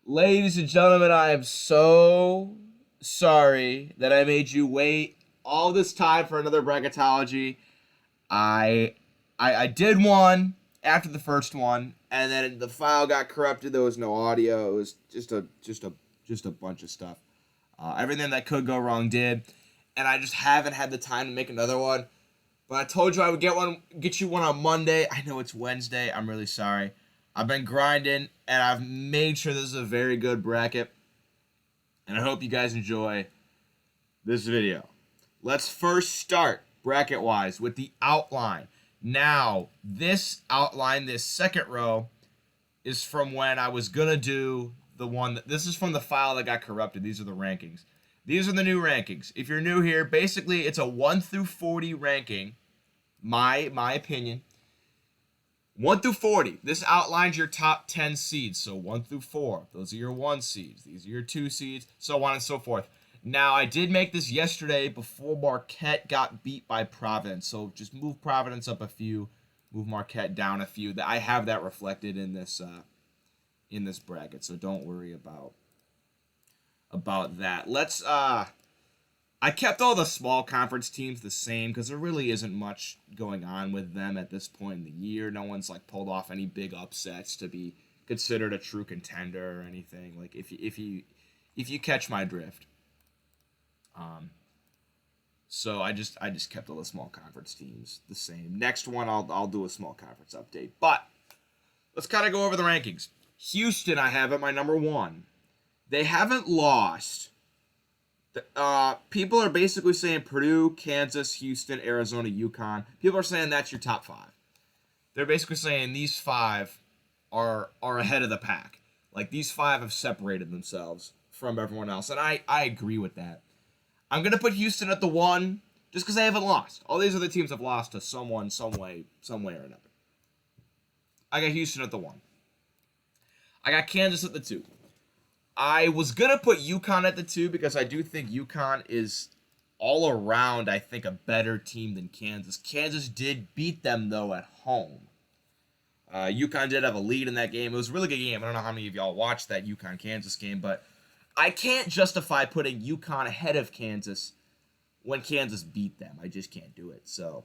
Ladies and gentlemen, I am so sorry that I made you wait all this time for another bracketology. I I did one after the first one, and then the file got corrupted. There was no audio. It was just a bunch of stuff. Everything that could go wrong did, and I just haven't had the time to make another one. But I told you I would get you one on Monday. I know it's Wednesday. I'm really sorry. I've been grinding, and I've made sure this is a very good bracket. And I hope you guys enjoy this video. Let's first start bracket-wise with the outline. Now, this outline, this second row, is from when I was going to do the one that... This is from the file that got corrupted. These are the rankings. These are the new rankings. If you're new here, basically it's a 1 through 40 ranking. My opinion. 1 through 40. This outlines your top 10 seeds. So 1 through 4. Those are your 1 seeds. These are your 2 seeds. So on and so forth. Now, I did make this yesterday before Marquette got beat by Providence. So just move Providence up a few. Move Marquette down a few. I have that reflected in this bracket. So don't worry about that. Let's I kept all the small conference teams the same because there really isn't much going on with them at this point in the year. No one's like pulled off any big upsets to be considered a true contender or anything. Like if you catch my drift. So I just kept all the small conference teams the same. Next one I'll do a small conference update. But let's kind of go over the rankings. Houston I have at my number 1. They haven't lost. People are basically saying Purdue, Kansas, Houston, Arizona, UConn. People are saying that's your top 5. They're basically saying these 5 are ahead of the pack. Like these 5 have separated themselves from everyone else, and I agree with that. I'm gonna put Houston at the 1 just because they haven't lost. All these other teams have lost to someone, some way or another. I got Houston at the 1. I got Kansas at the 2. I was going to put UConn at the 2 because I do think UConn is all around, I think, a better team than Kansas. Kansas did beat them, though, at home. UConn did have a lead in that game. It was a really good game. I don't know how many of y'all watched that UConn-Kansas game, but I can't justify putting UConn ahead of Kansas when Kansas beat them. I just can't do it, so...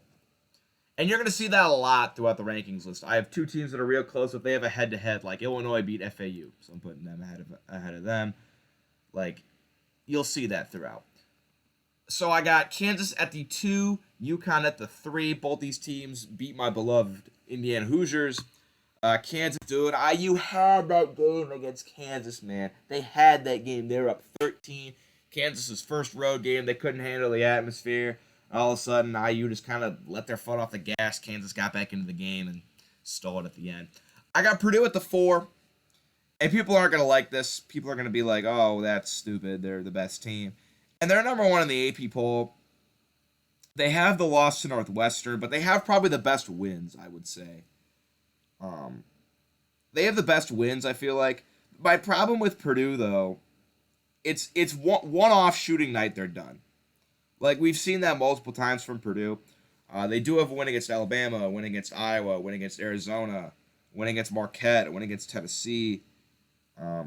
And you're going to see that a lot throughout the rankings list. I have 2 teams that are real close. If they have a head-to-head, like Illinois beat FAU, so I'm putting them ahead of them. Like, you'll see that throughout. So I got Kansas at the 2, UConn at the 3. Both these teams beat my beloved Indiana Hoosiers. Kansas, dude, IU had that game against Kansas, man. They had that game. They were up 13. Kansas's first road game. They couldn't handle the atmosphere. All of a sudden, IU just kind of let their foot off the gas. Kansas got back into the game and stole it at the end. I got Purdue at the 4. And people aren't going to like this. People are going to be like, oh, that's stupid. They're the best team. And they're number 1 in the AP poll. They have the loss to Northwestern, but they have probably the best wins, I would say. They have the best wins, I feel like. My problem with Purdue, though, it's one-off shooting night, they're done. Like, we've seen that multiple times from Purdue. They do have a win against Alabama, a win against Iowa, a win against Arizona, a win against Marquette, a win against Tennessee, a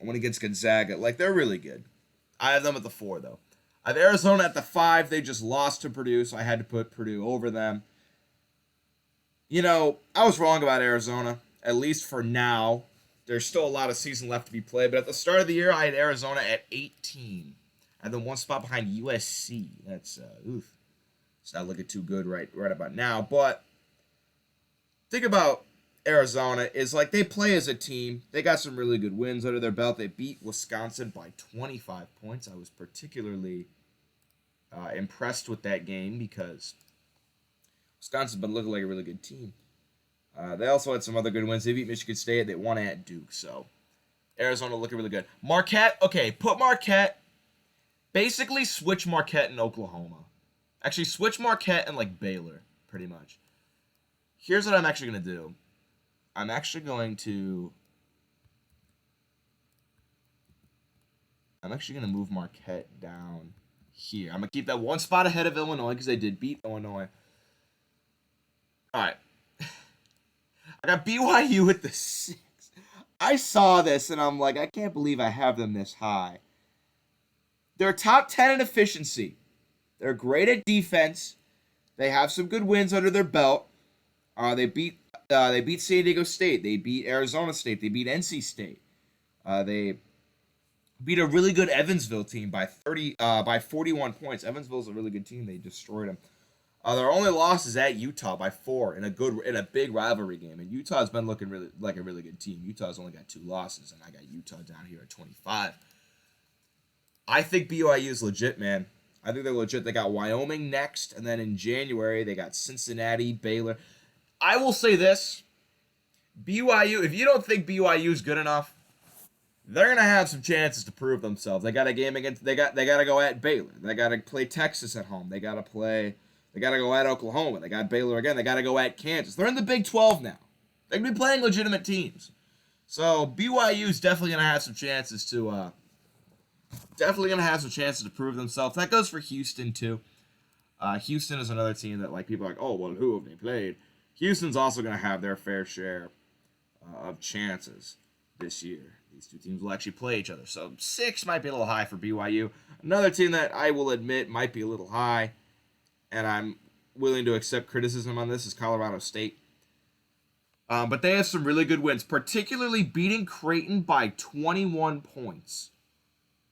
win against Gonzaga. Like, they're really good. I have them at the 4, though. I have Arizona at the 5. They just lost to Purdue, so I had to put Purdue over them. You know, I was wrong about Arizona, at least for now. There's still a lot of season left to be played, but at the start of the year, I had Arizona at 18. And then 1 spot behind USC. That's, oof. It's not looking too good right about now. But think about Arizona is like they play as a team. They got some really good wins under their belt. They beat Wisconsin by 25 points. I was particularly impressed with that game because Wisconsin's been looking like a really good team. They also had some other good wins. They beat Michigan State. They won at Duke. So Arizona looking really good. Marquette. Okay, put Marquette. Basically, switch Marquette and Oklahoma. Actually, switch Marquette and, like, Baylor, pretty much. Here's what I'm actually going to do. I'm actually going to move Marquette down here. I'm going to keep that 1 spot ahead of Illinois because they did beat Illinois. All right. I got BYU at the 6. I saw this and I'm like, I can't believe I have them this high. They're top 10 in efficiency. They're great at defense. They have some good wins under their belt. They beat San Diego State. They beat Arizona State. They beat NC State. They beat a really good Evansville team by 41 points. Evansville's a really good team. They destroyed them. Their only loss is at Utah by 4 in a big rivalry game. And Utah's been looking really like a really good team. Utah's only got 2 losses, and I got Utah down here at 25. I think BYU is legit, man. I think they're legit. They got Wyoming next, and then in January they got Cincinnati, Baylor. I will say this: BYU. If you don't think BYU is good enough, they're gonna have some chances to prove themselves. They got a game against. They got to go at Baylor. They got to play Texas at home. They got to go at Oklahoma. They got Baylor again. They got to go at Kansas. They're in the Big 12 now. They're gonna be playing legitimate teams. So BYU is definitely gonna have some chances to. Definitely gonna have some chances to prove themselves. That goes for Houston too. Houston is another team that like people are like, oh well, who have they played? Houston's also gonna have their fair share of chances this year. These two teams will actually play each other. So 6 might be a little high for BYU. Another team that I will admit might be a little high, and I'm willing to accept criticism on this, is Colorado State. But they have some really good wins, particularly beating Creighton by 21 points.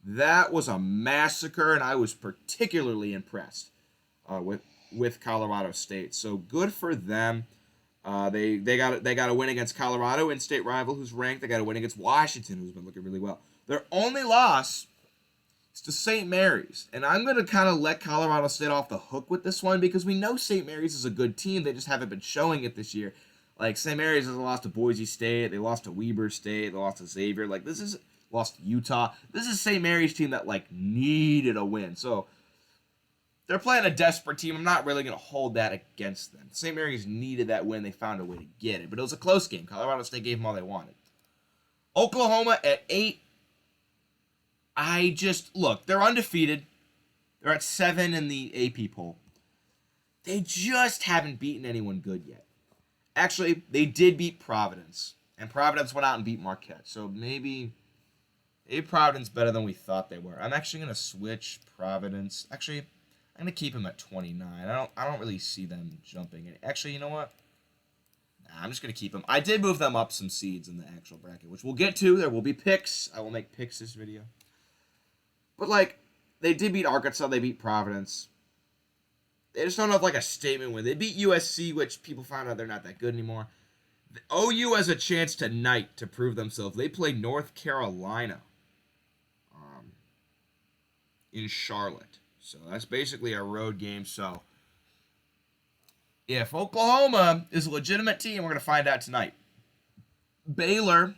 That was a massacre, and I was particularly impressed with Colorado State. So good for them. They got a win against Colorado, in-state rival who's ranked. They got a win against Washington, who's been looking really well. Their only loss is to St. Mary's, and I'm going to kind of let Colorado State off the hook with this one because we know St. Mary's is a good team. They just haven't been showing it this year. Like, St. Mary's has lost to Boise State. They lost to Weber State. They lost to Xavier. Like, this is... lost to Utah. This is St. Mary's team that, like, needed a win. So, they're playing a desperate team. I'm not really going to hold that against them. St. Mary's needed that win. They found a way to get it. But it was a close game. Colorado State gave them all they wanted. Oklahoma at 8. Look, they're undefeated. They're at 7 in the AP poll. They just haven't beaten anyone good yet. Actually, they did beat Providence. And Providence went out and beat Marquette. So, maybe Providence better than we thought they were. I'm actually going to switch Providence. Actually, I'm going to keep them at 29. I don't really see them jumping. Actually, you know what? Nah, I'm just going to keep them. I did move them up some seeds in the actual bracket, which we'll get to. There will be picks. I will make picks this video. But, like, they did beat Arkansas. They beat Providence. They just don't have, like, a statement win. They beat USC, which people found out they're not that good anymore. The OU has a chance tonight to prove themselves. They play North Carolina in Charlotte. So that's basically a road game. So if Oklahoma is a legitimate team, we're going to find out tonight. Baylor,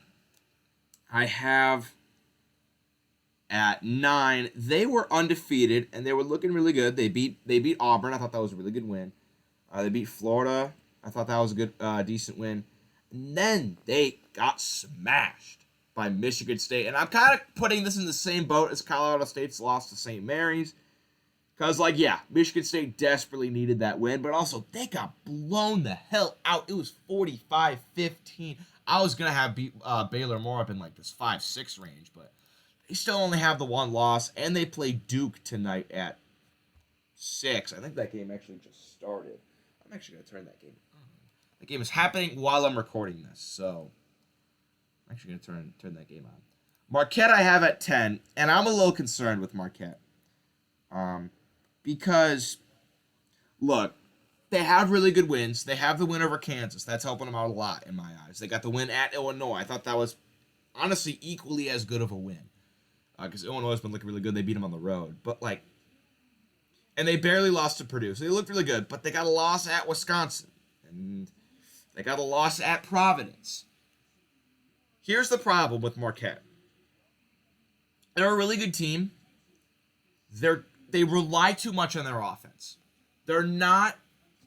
I have at 9. They were undefeated, and they were looking really good. They beat Auburn. I thought that was a really good win. They beat Florida. I thought that was a good, decent win. And then they got smashed by Michigan State. And I'm kind of putting this in the same boat as Colorado State's loss to St. Mary's. Because, like, yeah, Michigan State desperately needed that win. But also, they got blown the hell out. It was 45-15. I was going to have Baylor more up in, like, this 5-6 range. But they still only have the one loss. And they play Duke tonight at 6. I think that game actually just started. I'm actually going to turn that game on. The game is happening while I'm recording this, so I'm actually going to turn that game on. Marquette I have at 10, and I'm a little concerned with Marquette. Because, look, they have really good wins. They have the win over Kansas. That's helping them out a lot in my eyes. They got the win at Illinois. I thought that was, honestly, equally as good of a win. Because Illinois has been looking really good. They beat them on the road. But, like, and they barely lost to Purdue. So they looked really good. But they got a loss at Wisconsin. And they got a loss at Providence. Here's the problem with Marquette. They're a really good team. They rely too much on their offense. They're not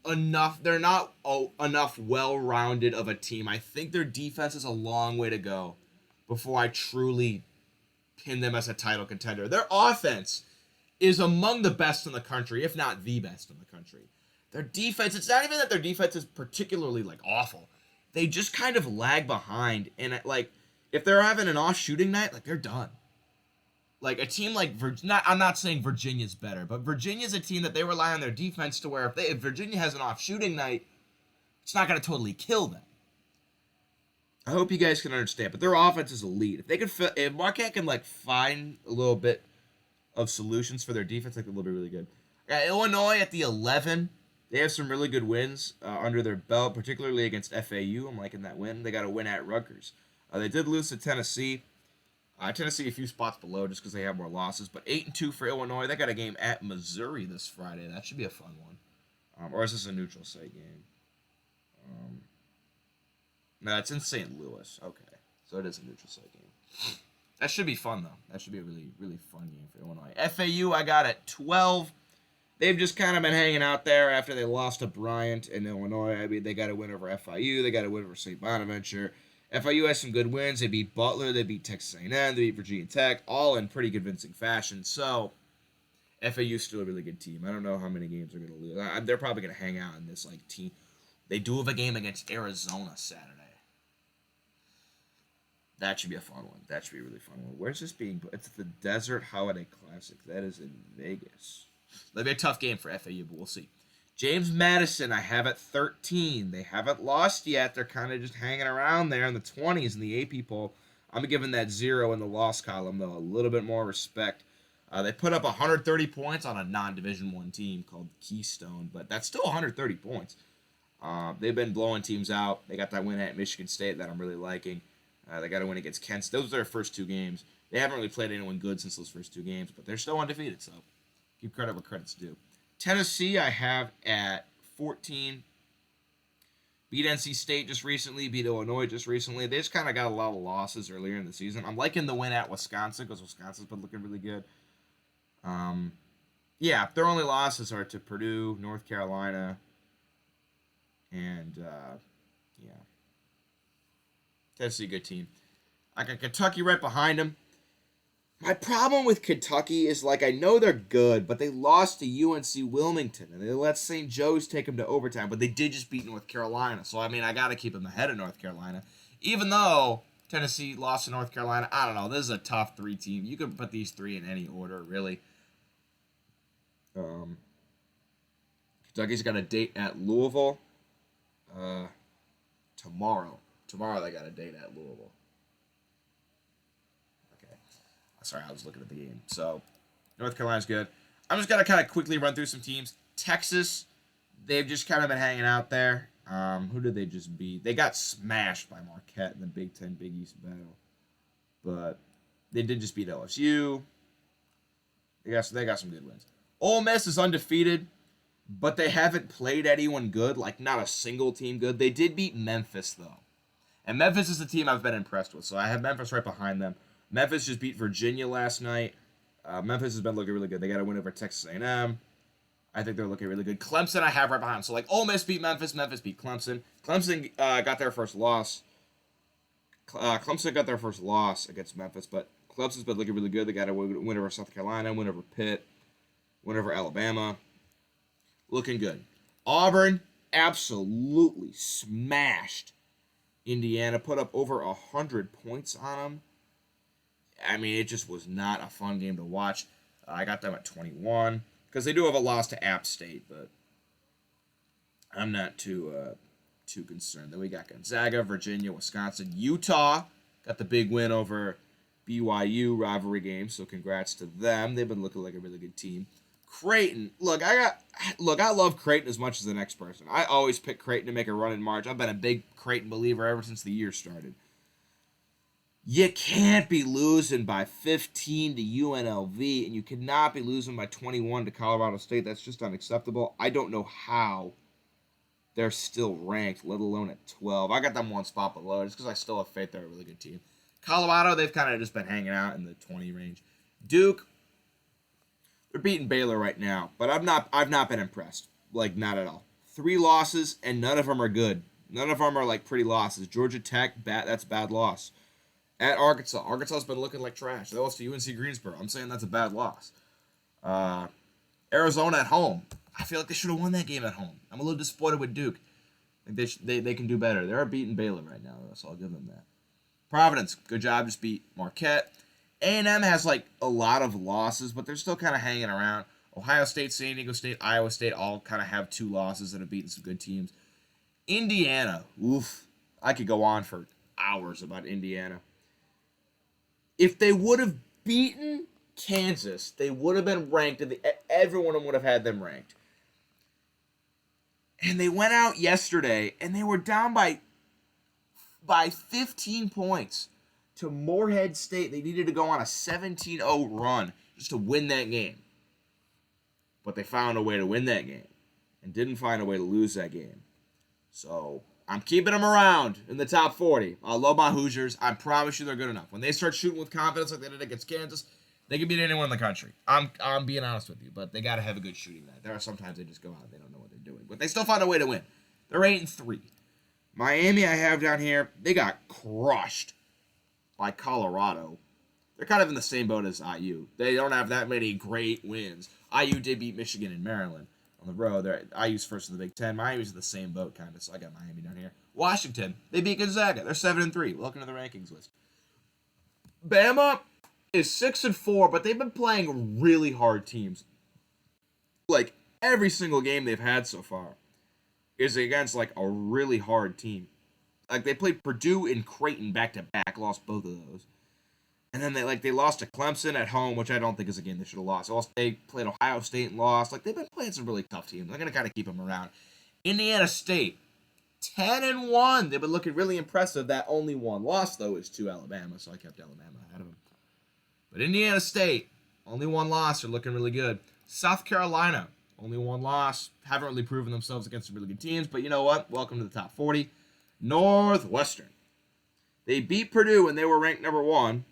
enough well-rounded of a team. I think their defense is a long way to go before I truly pin them as a title contender. Their offense is among the best in the country, if not the best in the country. Their defense, it's not even that their defense is particularly, like, awful. They just kind of lag behind. And, like, if they're having an off shooting night, like they're done. Like a team like I'm not saying Virginia's better, but Virginia's a team that they rely on their defense to where if Virginia has an off shooting night, it's not going to totally kill them. I hope you guys can understand, but their offense is elite. If they could, if Marquette can like find a little bit of solutions for their defense, like they'll be really good. Illinois at the 11. They have some really good wins under their belt, particularly against FAU. I'm liking that win. They got a win at Rutgers. They did lose to Tennessee. Tennessee a few spots below just because they have more losses. But 8-2 for Illinois. They got a game at Missouri this Friday. That should be a fun one. Or is this a neutral site game? No, it's in St. Louis. Okay, so it is a neutral site game. That should be fun though. That should be a really, really fun game for Illinois. FAU I got at 12. They've just kind of been hanging out there after they lost to Bryant in Illinois. I mean, they got a win over FIU. They got a win over St. Bonaventure. FIU has some good wins. They beat Butler. They beat Texas A&M. They beat Virginia Tech, all in pretty convincing fashion. So, FAU's still a really good team. I don't know how many games they're going to lose. They're probably going to hang out in this like team. They do have a game against Arizona Saturday. That should be a fun one. That should be a really fun one. Where's this being put? It's the Desert Holiday Classic. That is in Vegas. That'll be a tough game for FAU, but we'll see. James Madison, I have at 13. They haven't lost yet. They're kind of just hanging around there in the 20s in the AP poll. I'm giving that 0 in the loss column, though. A little bit more respect. They put up 130 points on a non-Division I team called Keystone, but that's still 130 points. They've been blowing teams out. They got that win at Michigan State that I'm really liking. They got a win against Kent. Those are their first two games. They haven't really played anyone good since those first two games, but they're still undefeated, so give credit where credit's due. Tennessee, I have at 14. Beat NC State just recently. Beat Illinois just recently. They just kind of got a lot of losses earlier in the season. I'm liking the win at Wisconsin because Wisconsin's been looking really good. Yeah, their only losses are to Purdue, North Carolina, and yeah. Tennessee, good team. I got Kentucky right behind them. My problem with Kentucky is, like, I know they're good, but they lost to UNC Wilmington, and they let St. Joe's take them to overtime, but they did just beat North Carolina. So, I mean, I got to keep them ahead of North Carolina. Even though Tennessee lost to North Carolina, I don't know. This is a top three team. You can put these three in any order, really. Kentucky's got a date at Louisville tomorrow. Tomorrow they got a date at Louisville. Okay. Sorry, I was looking at the game. So, North Carolina's good. I'm just going to kind of quickly run through some teams. Texas, they've just kind of been hanging out there. Who did they just beat? They got smashed by Marquette in the Big Ten Big East battle. But they did just beat LSU. They got some good wins. Ole Miss is undefeated, but they haven't played anyone good, like not a single team good. They did beat Memphis, though. And Memphis is the team I've been impressed with, so I have Memphis right behind them. Memphis just beat Virginia last night. Memphis has been looking really good. They got a win over Texas A&M. I think they're looking really good. Clemson I have right behind them. So, like, Ole Miss beat Memphis. Memphis beat Clemson. Clemson got their first loss. Clemson got their first loss against Memphis, but Clemson's been looking really good. They got a win over South Carolina, win over Pitt, win over Alabama. Looking good. Auburn absolutely smashed Indiana, put up over 100 points on them. I mean, it just was not a fun game to watch. I got them at 21 because they do have a loss to App State, but I'm not too concerned. Then we got Gonzaga, Virginia, Wisconsin, Utah got the big win over BYU rivalry game, so congrats to them. They've been looking like a really good team. Creighton, I love Creighton as much as the next person. I always pick Creighton to make a run in March. I've been a big Creighton believer ever since the year started. You can't be losing by 15 to UNLV, and you cannot be losing by 21 to Colorado State. That's just unacceptable. I don't know how they're still ranked, let alone at 12. I got them one spot below just because I still have faith they're a really good team. Colorado, they've kind of just been hanging out in the 20 range. Duke, they're beating Baylor right now, but I've not been impressed. Like, not at all. 3 losses, and none of them are good. None of them are, like, pretty losses. Georgia Tech, that's a bad loss. At Arkansas. Arkansas's been looking like trash. They lost to UNC Greensboro. I'm saying that's a bad loss. Arizona at home. I feel like they should have won that game at home. I'm a little disappointed with Duke. I think they can do better. They're beating Baylor right now, so I'll give them that. Providence, good job, just beat Marquette. A&M has like a lot of losses, but they're still kind of hanging around. Ohio State, San Diego State, Iowa State all kind of have 2 losses that have beaten some good teams. Indiana, oof, I could go on for hours about Indiana. If they would have beaten Kansas, they would have been ranked. Everyone would have had them ranked. And they went out yesterday, and they were down by 15 points to Morehead State. They needed to go on a 17-0 run just to win that game. But they found a way to win that game and didn't find a way to lose that game. So I'm keeping them around in the top 40. I love my Hoosiers. I promise you they're good enough. When they start shooting with confidence like they did against Kansas, they can beat anyone in the country. I'm being honest with you, but they got to have a good shooting night. There are sometimes they just go out and they don't know what they're doing. But they still find a way to win. They're 8-3. Miami I have down here, they got crushed by Colorado. They're kind of in the same boat as IU. They don't have that many great wins. IU did beat Michigan and Maryland on the road. IU's first in the Big Ten. Miami's in the same boat, kind of, so I got Miami down here. Washington, they beat Gonzaga. They're 7-3. Welcome to the rankings list. Bama is 6-4, but they've been playing really hard teams. Like, every single game they've had so far is against, like, a really hard team. Like, they played Purdue and Creighton back-to-back, lost both of those. And then they lost to Clemson at home, which I don't think is a game they should have lost. They played Ohio State and lost. Like, they've been playing some really tough teams. I'm going to kind of keep them around. Indiana State, 10-1. They've been looking really impressive. That only one loss, though, is to Alabama, so I kept Alabama ahead of them. But Indiana State, only one loss. They're looking really good. South Carolina, only one loss. Haven't really proven themselves against some really good teams, but you know what? Welcome to the top 40. Northwestern. They beat Purdue and they were ranked number 1.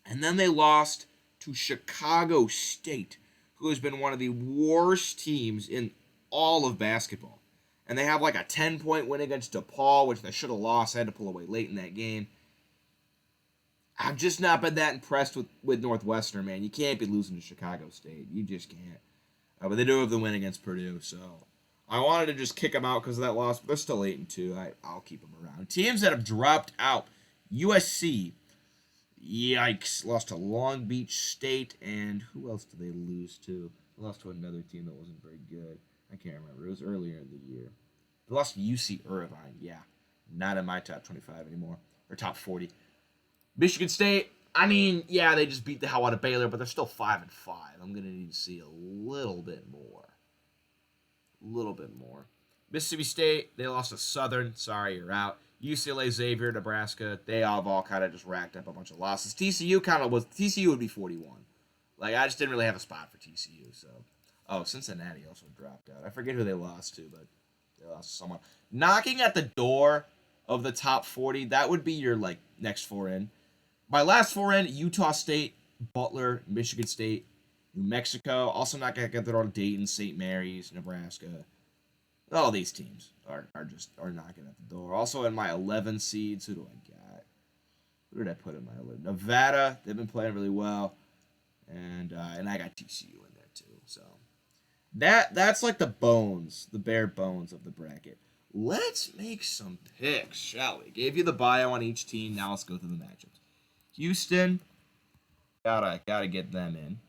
And then they lost to Chicago State, who has been one of the worst teams in all of basketball. And they have like a 10-point win against DePaul, which they should have lost. They had to pull away late in that game. I've just not been that impressed with Northwestern, man. You can't be losing to Chicago State. You just can't. But they do have the win against Purdue, so I wanted to just kick them out because of that loss, but they're still 8-2. I'll keep them around. Teams that have dropped out. USC. Yikes. Lost to Long Beach State, and who else did they lose to? They lost to another team that wasn't very good. I can't remember. It was earlier in the year. They lost to UC Irvine. Yeah. Not in my top 25 anymore. Or top 40. Michigan State, I mean, yeah, they just beat the hell out of Baylor, but they're still 5-5. I'm going to need to see a little bit more. Mississippi State, they lost to Southern. Sorry, you're out. UCLA, Xavier, Nebraska, they all kind of just racked up a bunch of losses. TCU would be 41. Like, I just didn't really have a spot for TCU, so. Oh, Cincinnati also dropped out. I forget who they lost to, but they lost to someone. Knocking at the door of the top 40, that would be your, like, next 4 in. My last 4 in, Utah State, Butler, Michigan State, New Mexico. Also not going to get there on Dayton, St. Mary's, Nebraska. All these teams are knocking at the door. Also in my 11 seeds, who do I got? Who did I put in my 11? Nevada, they've been playing really well. And I got TCU in there too. So that's like the bare bones of the bracket. Let's make some picks, shall we? Gave you the bio on each team. Now let's go through the matchups. Houston, gotta get them in.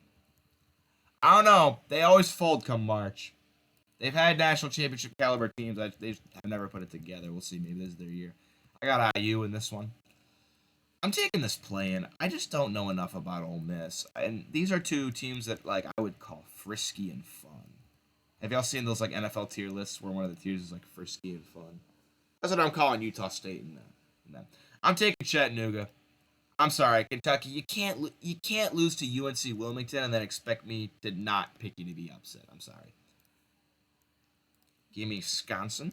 I don't know. They always fold come March. They've had national championship caliber teams. They have never put it together. We'll see. Maybe this is their year. I got IU in this one. I'm taking this play-in. I just don't know enough about Ole Miss. And these are 2 teams that like I would call frisky and fun. Have y'all seen those like NFL tier lists where one of the tiers is like frisky and fun? That's what I'm calling Utah State in that. I'm taking Chattanooga. I'm sorry, Kentucky. You can't lose to UNC Wilmington and then expect me to not pick you to be upset. I'm sorry. Give me Wisconsin.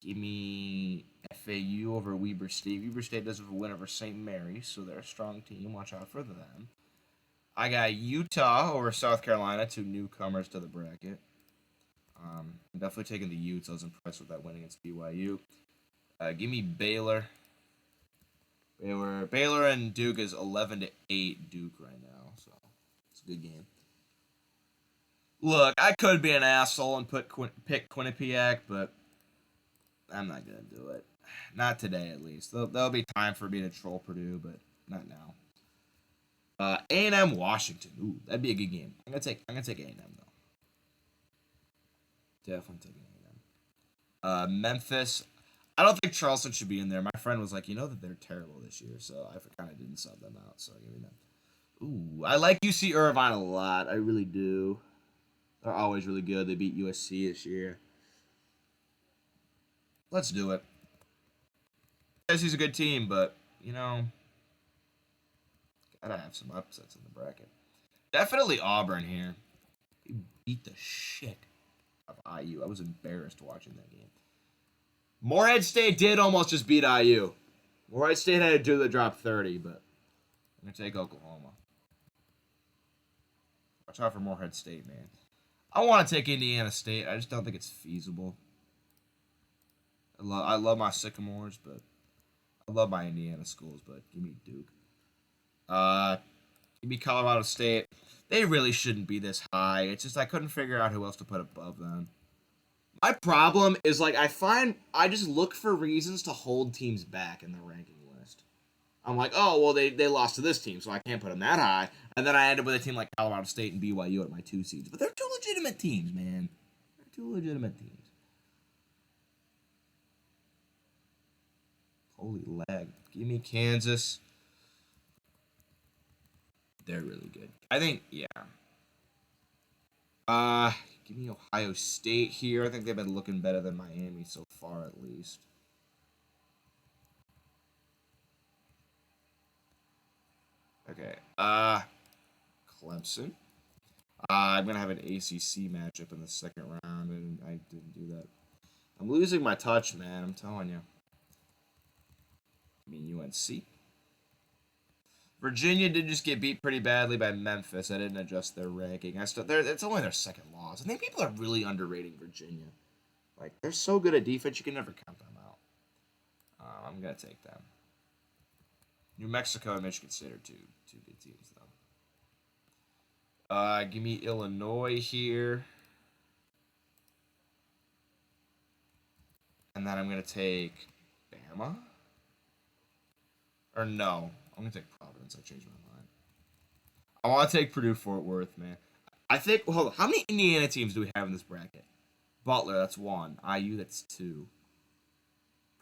Give me FAU over Weber State. Weber State does have a win over St. Mary's, so they're a strong team. Watch out for them. I got Utah over South Carolina, 2 newcomers to the bracket. I'm definitely taking the Utes. I was impressed with that win against BYU. Give me Baylor. Baylor and Duke is 11-8 Duke right now, so it's a good game. Look, I could be an asshole and pick Quinnipiac, but I'm not gonna do it. Not today, at least. There'll be time for me to troll Purdue, but not now. A&M Washington. Ooh, that'd be a good game. I'm gonna take A&M though. Definitely taking A&M. Memphis. I don't think Charleston should be in there. My friend was like, you know that they're terrible this year, so I kind of didn't sub them out. So give me them. Ooh, I like UC Irvine a lot. I really do. They're always really good. They beat USC this year. Let's do it. USC's a good team, but you know, gotta have some upsets in the bracket. Definitely Auburn here. They beat the shit of IU. I was embarrassed watching that game. Morehead State did almost just beat IU. Morehead State had to do the drop 30, but I'm gonna take Oklahoma. Watch out for Morehead State, man. I want to take Indiana State. I just don't think it's feasible. I love my Sycamores, but I love my Indiana schools. But give me Duke. Give me Colorado State. They really shouldn't be this high. It's just I couldn't figure out who else to put above them. My problem is like I just look for reasons to hold teams back in the ranking list. I'm like, oh well, they lost to this team, so I can't put them that high. And then I end up with a team like Colorado State and BYU at my 2 seeds. But they're two legitimate teams, man. They're two legitimate teams. Holy lag. Give me Kansas. They're really good. I think, yeah. Give me Ohio State here. I think they've been looking better than Miami so far, at least. Okay. Clemson. I'm gonna have an ACC matchup in the second round, and I didn't do that. I'm losing my touch, man. I'm telling you. I mean, UNC. Virginia did just get beat pretty badly by Memphis. I didn't adjust their ranking. It's only their second loss. I think people are really underrating Virginia. Like, they're so good at defense, you can never count them out. I'm going to take them. New Mexico and Michigan State are two good teams, though. Give me Illinois here. And then I'm going to take Bama. Or no. I'm going to take Providence. I changed my mind. I want to take Purdue Fort Worth, man. I think, hold on. How many Indiana teams do we have in this bracket? Butler, that's 1. IU, that's 2.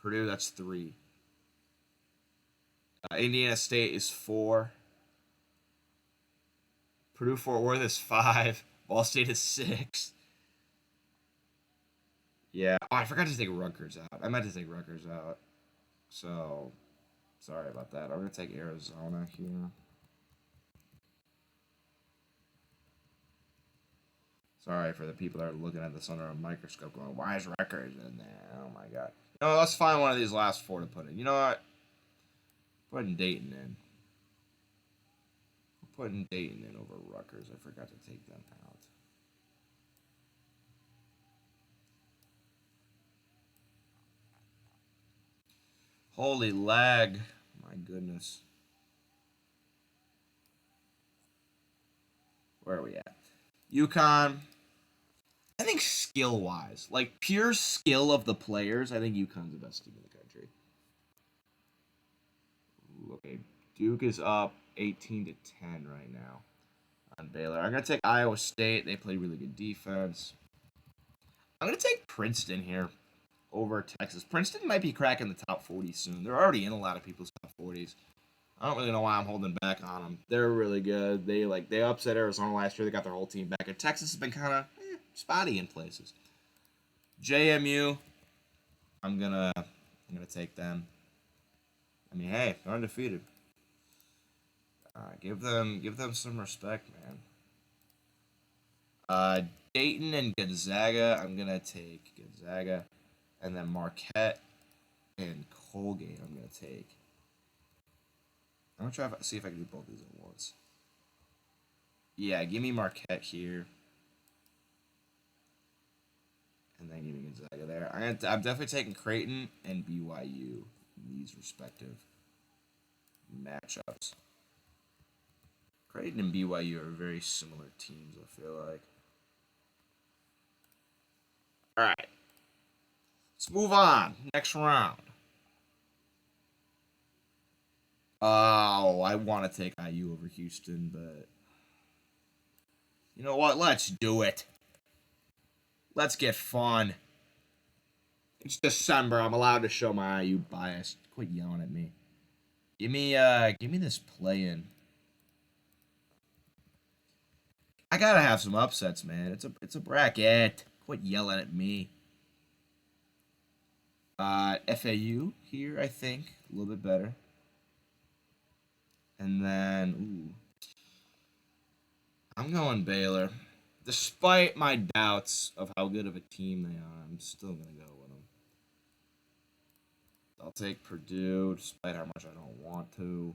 Purdue, that's 3. Indiana State is 4. Purdue Fort Worth is 5. Ball State is 6. Yeah. Oh, I forgot to take Rutgers out. I meant to take Rutgers out. So, sorry about that. I'm going to take Arizona here. Sorry for the people that are looking at this under a microscope going, why is Rutgers in there? Oh, my God. No, let's find one of these last 4 to put in. You know what? Putting Dayton in. We're putting Dayton in over Rutgers. I forgot to take them out. Holy lag. My goodness. Where are we at? UConn. I think skill-wise, like pure skill of the players, I think UConn's the best team in the country. Ooh, okay, Duke is up 18 to 10 right now on Baylor. I'm gonna take Iowa State. They play really good defense. I'm gonna take Princeton here over Texas. Princeton might be cracking the top 40 soon. They're already in a lot of people's top 40s. I don't really know why I'm holding back on them. They're really good. They upset Arizona last year. They got their whole team back. And Texas has been kind of spotty in places. JMU, I'm gonna take them. I mean, hey, they're undefeated. Give them some respect, man. Dayton and Gonzaga, I'm gonna take Gonzaga, and then Marquette and Colgate, I'm gonna take. I'm gonna see if I can do both these at once. Yeah, give me Marquette here. And then give me Gonzaga there. I'm definitely taking Creighton and BYU in these respective matchups. Creighton and BYU are very similar teams, I feel like. Alright. Let's move on. Next round. Oh, I want to take IU over Houston, but you know what? Let's do it. Let's get fun. It's December. I'm allowed to show my IU bias. Quit yelling at me. Give me this play-in. I gotta have some upsets, man. It's a bracket. Quit yelling at me. FAU here, I think, a little bit better. And then, I'm going Baylor. Despite my doubts of how good of a team they are, I'm still gonna go with them. I'll take Purdue, despite how much I don't want to.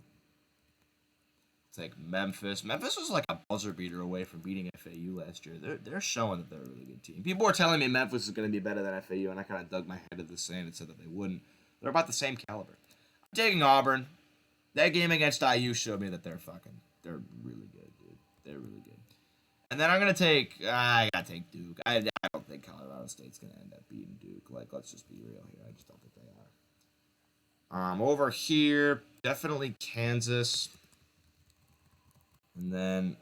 I'll take Memphis. Memphis was like a buzzer beater away from beating FAU last year. They're showing that they're a really good team. People were telling me Memphis is going to be better than FAU, and I kind of dug my head into the sand and said that they wouldn't. They're about the same caliber. I'm taking Auburn. That game against IU showed me that they're really good, dude. They're really good. And then I'm gonna take. I gotta take Duke. I don't think Colorado State's gonna end up beating Duke. Like, let's just be real here. I just don't think they are. Over here, definitely Kansas. And then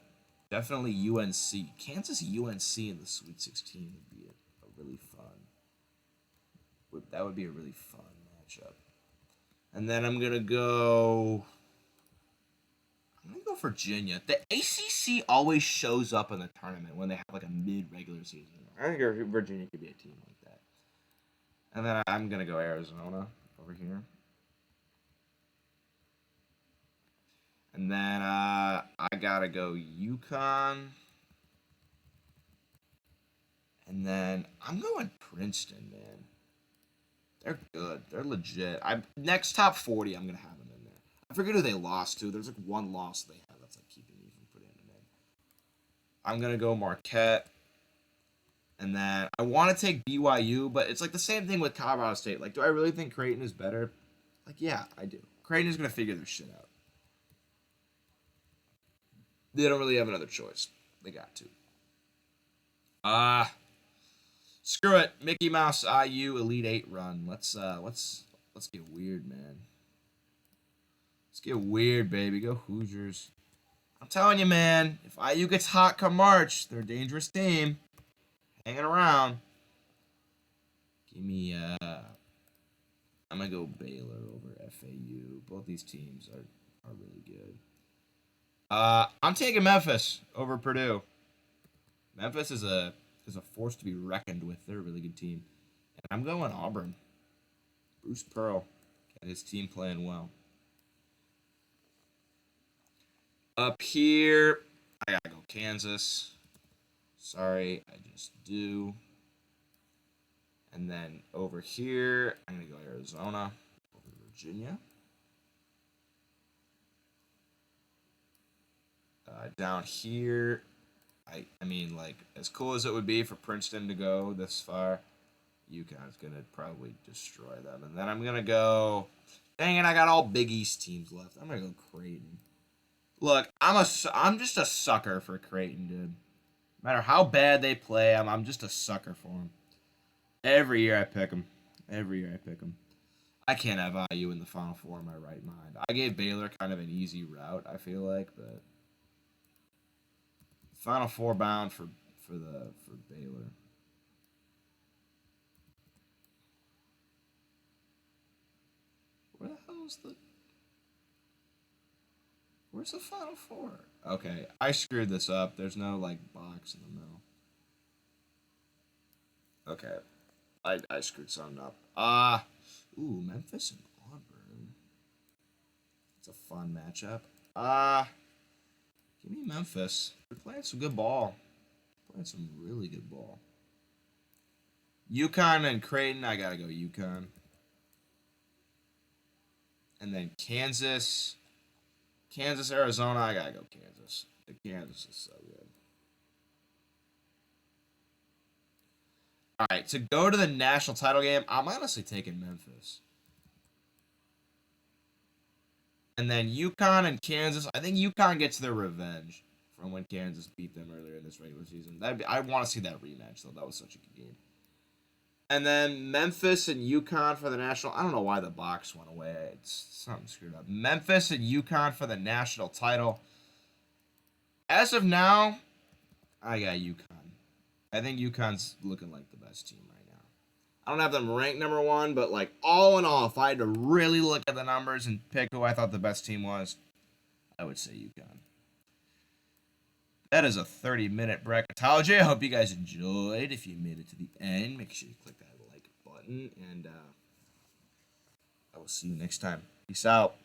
definitely UNC. Kansas UNC in the Sweet 16 would be a really fun. That would be a really fun matchup. And then I'm gonna go Virginia. The ACC always shows up in the tournament when they have like a mid-regular season. I think Virginia could be a team like that. And then I'm gonna go Arizona over here. And then I gotta go UConn. And then I'm going Princeton, man. They're good. They're legit. Next top 40, I'm gonna have them in there. I forget who they lost to. There's like one loss they have that's like keeping me from putting them in. I'm gonna go Marquette. And then I want to take BYU, but it's like the same thing with Colorado State. Like, do I really think Creighton is better? Like, yeah, I do. Creighton is gonna figure their shit out. They don't really have another choice. They got to. Screw it. Mickey Mouse IU Elite 8 run. Let's get weird, man. Let's get weird, baby. Go Hoosiers. I'm telling you, man, if IU gets hot come March, they're a dangerous team. Hanging around. Give me I'm gonna go Baylor over FAU. Both these teams are really good. I'm taking Memphis over Purdue. Memphis is a force to be reckoned with. They're a really good team. And I'm going Auburn. Bruce Pearl got his team playing well. Up here, I gotta go Kansas. Sorry, I just do. And then over here, I'm gonna go Arizona over Virginia. Down here, I mean, like, as cool as it would be for Princeton to go this far, UConn's going to probably destroy them. And then I'm going to go, dang it, I got all Big East teams left. I'm going to go Creighton. Look, I'm just a sucker for Creighton, dude. No matter how bad they play, I'm just a sucker for them. Every year I pick them. I can't have IU in the Final Four in my right mind. I gave Baylor kind of an easy route, I feel like, but Final Four bound for Baylor. Where the hell is Where's the Final Four? Okay, I screwed this up. There's no like box in the middle. Okay, I screwed something up. Memphis and Auburn. It's a fun matchup. Give me Memphis. They're playing some good ball. Playing some really good ball. UConn and Creighton, I gotta go UConn. And then Kansas, Arizona, I gotta go Kansas. Kansas is so good. All right, to go to the national title game, I'm honestly taking Memphis. And then UConn and Kansas, I think UConn gets their revenge from when Kansas beat them earlier in this regular season. I want to see that rematch, though. That was such a good game. And then Memphis and UConn for the national. I don't know why the box went away. It's something screwed up. Memphis and UConn for the national title. As of now, I got UConn. I think UConn's looking like the best team right now. I don't have them ranked number one, but like all in all, if I had to really look at the numbers and pick who I thought the best team was, I would say UConn. That is a 30-minute bracketology. I hope you guys enjoyed. If you made it to the end, make sure you click that like button, and I will see you next time. Peace out.